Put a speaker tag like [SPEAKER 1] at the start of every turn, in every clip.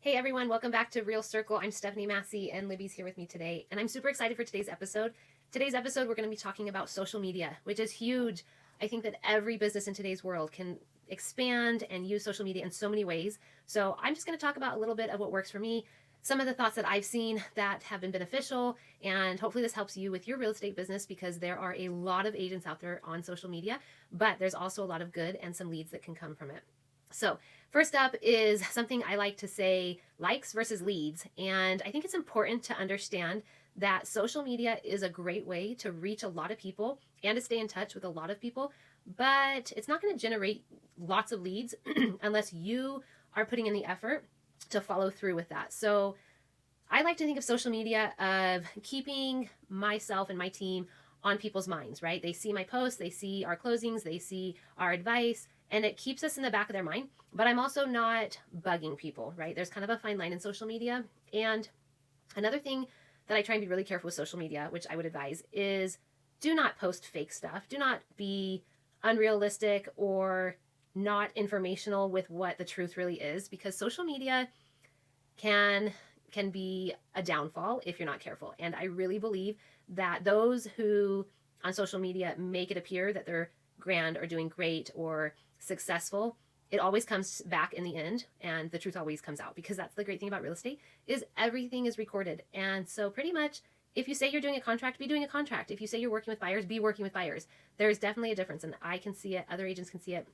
[SPEAKER 1] Hey everyone, welcome back to Real Circle. I'm Stephanie Massey and Libby's here with me today. And I'm super excited for today's episode. Today's episode, we're going to be talking about social media, which is huge. I think that every business in today's world can expand and use social media in so many ways. So I'm just going to talk about a little bit of what works for me, some of the thoughts that I've seen that have been beneficial, and hopefully this helps you with your real estate business because there are a lot of agents out there on social media, but there's also a lot of good and some leads that can come from it. So, first up is something I like to say likes versus leads. And I think it's important to understand that social media is a great way to reach a lot of people and to stay in touch with a lot of people, but it's not going to generate lots of leads unless you are putting in the effort to follow through with that. So, I like to think of social media of keeping myself and my team on people's minds, right? They see my posts, they see our closings, they see our advice, and it keeps us in the back of their mind. But I'm also not bugging people, right? There's kind of a fine line in social media. And another thing that I try and be really careful with social media, which I would advise, is do not post fake stuff. Do not be unrealistic or not informational with what the truth really is, because social media can be a downfall if you're not careful. And I really believe that those who on social media make it appear that they're grand or doing great or successful, it always comes back in the end and the truth always comes out, because that's the great thing about real estate is everything is recorded. And so pretty much if you say you're doing a contract, be doing a contract. If you say you're working with buyers, be working with buyers. There's definitely a difference, and I can see it, other agents can see it,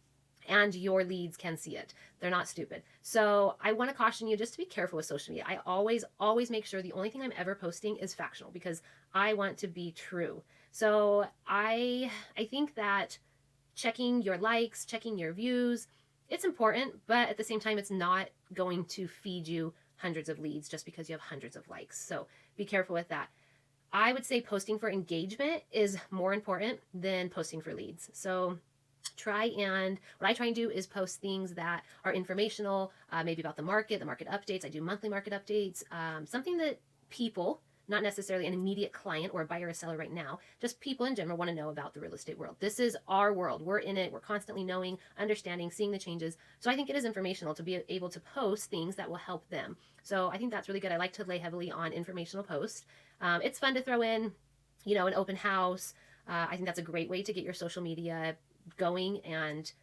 [SPEAKER 1] and your leads can see it. They're not stupid. So I want to caution you just to be careful with social media. I always make sure the only thing I'm ever posting is factual, because I want to be true. So I think that checking your likes, checking your views, it's important, but at the same time, it's not going to feed you hundreds of leads just because you have hundreds of likes. So be careful with that. I would say posting for engagement is more important than posting for leads. So what I try and do is post things that are informational, maybe about the market updates. I do monthly market updates, something that people, not necessarily an immediate client or a buyer or seller right now, just people in general want to know about the real estate world. This is our world. We're in it. We're constantly knowing, understanding, seeing the changes. So I think it is informational to be able to post things that will help them. So I think that's really good. I like to lay heavily on informational posts. It's fun to throw in, an open house. I think that's a great way to get your social media going and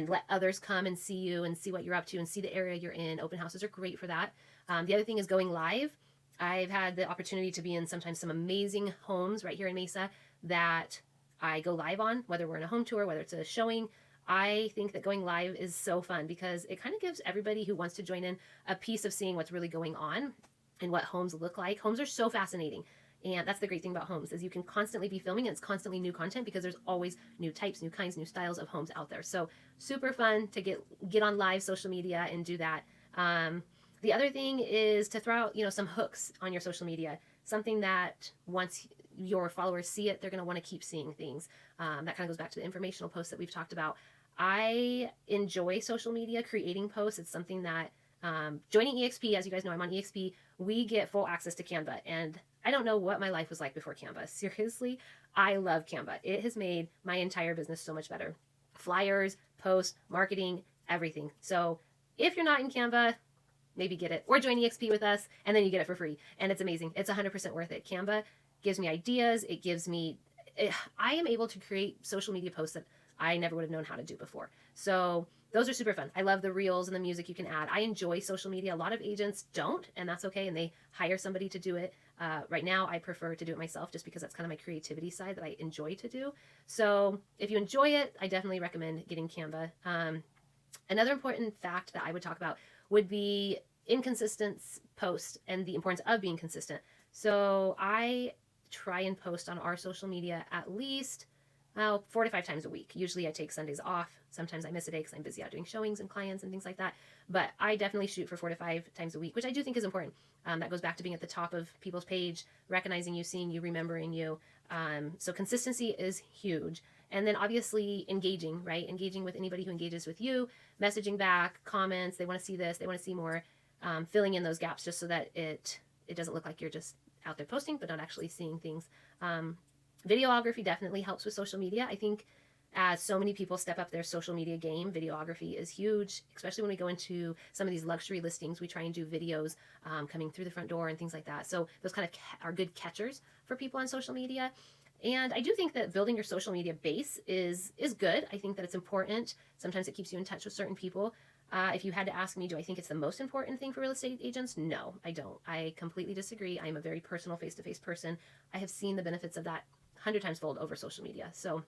[SPEAKER 1] let others come and see you and see what you're up to and see the area you're in. Open houses are great for that. The other thing is going live. I've had the opportunity to be in sometimes some amazing homes right here in Mesa that I go live on, whether we're in a home tour, whether it's a showing. I think that going live is so fun because it kind of gives everybody who wants to join in a piece of seeing what's really going on and what homes look like. Homes are so fascinating. And that's the great thing about homes is you can constantly be filming, and it's constantly new content because there's always new types, new kinds, new styles of homes out there. So super fun to get on live social media and do that. The other thing is to throw out, some hooks on your social media, something that once your followers see it, they're going to want to keep seeing things. That kind of goes back to the informational posts that we've talked about. I enjoy social media, creating posts. It's something that joining EXP, as you guys know, I'm on EXP, we get full access to Canva. And I don't know what my life was like before Canva. Seriously, I love Canva. It has made my entire business so much better. Flyers, posts, marketing, everything. So if you're not in Canva, maybe get it or join EXP with us, and then you get it for free. And it's amazing. It's 100% worth it. Canva gives me ideas. I am able to create social media posts that I never would have known how to do before. So those are super fun. I love the reels and the music you can add. I enjoy social media. A lot of agents don't, and that's okay. And they hire somebody to do it. Right now, I prefer to do it myself just because that's kind of my creativity side that I enjoy to do. So if you enjoy it, I definitely recommend getting Canva. Another important fact that I would talk about would be inconsistent posts and the importance of being consistent. So I try and post on our social media at least 4 to 5 times a week. Usually I take Sundays off. Sometimes I miss a day because I'm busy out doing showings and clients and things like that. But I definitely shoot for 4 to 5 times a week, which I do think is important. That goes back to being at the top of people's page, recognizing you, seeing you, remembering you. So consistency is huge. And then obviously engaging, right? Engaging with anybody who engages with you, messaging back, comments, they want to see this, they want to see more, filling in those gaps just so that it doesn't look like you're just out there posting but not actually seeing things. Videography definitely helps with social media. I think as so many people step up their social media game. Videography is huge, especially when we go into some of these luxury listings. We try and do videos coming through the front door and things like that. So those kind of are good catchers for people on social media. And I do think that building your social media base is good. I think that it's important. Sometimes it keeps you in touch with certain people. If you had to ask me, do I think it's the most important thing for real estate agents? No, I don't. I completely disagree. I'm a very personal face-to-face person. I have seen the benefits of that 100 times fold over social media. So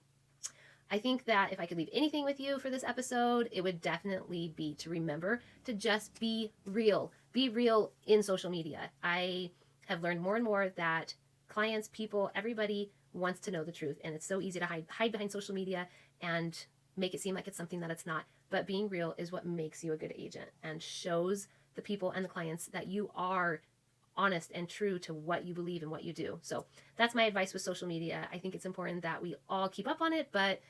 [SPEAKER 1] I think that if I could leave anything with you for this episode, it would definitely be to remember to just be real. Be real in social media. I have learned more and more that clients, people, everybody wants to know the truth. And it's so easy to hide behind social media and make it seem like it's something that it's not. But being real is what makes you a good agent and shows the people and the clients that you are honest and true to what you believe and what you do. So that's my advice with social media. I think it's important that we all keep up on it, but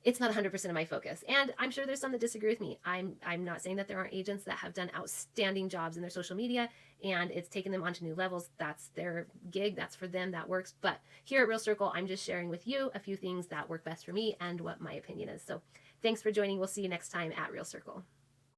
[SPEAKER 1] it's not 100% of my focus. And I'm sure there's some that disagree with me. I'm not saying that there aren't agents that have done outstanding jobs in their social media and it's taken them onto new levels. That's their gig. That's for them. That works. But here at Real Circle, I'm just sharing with you a few things that work best for me and what my opinion is. So thanks for joining. We'll see you next time at Real Circle.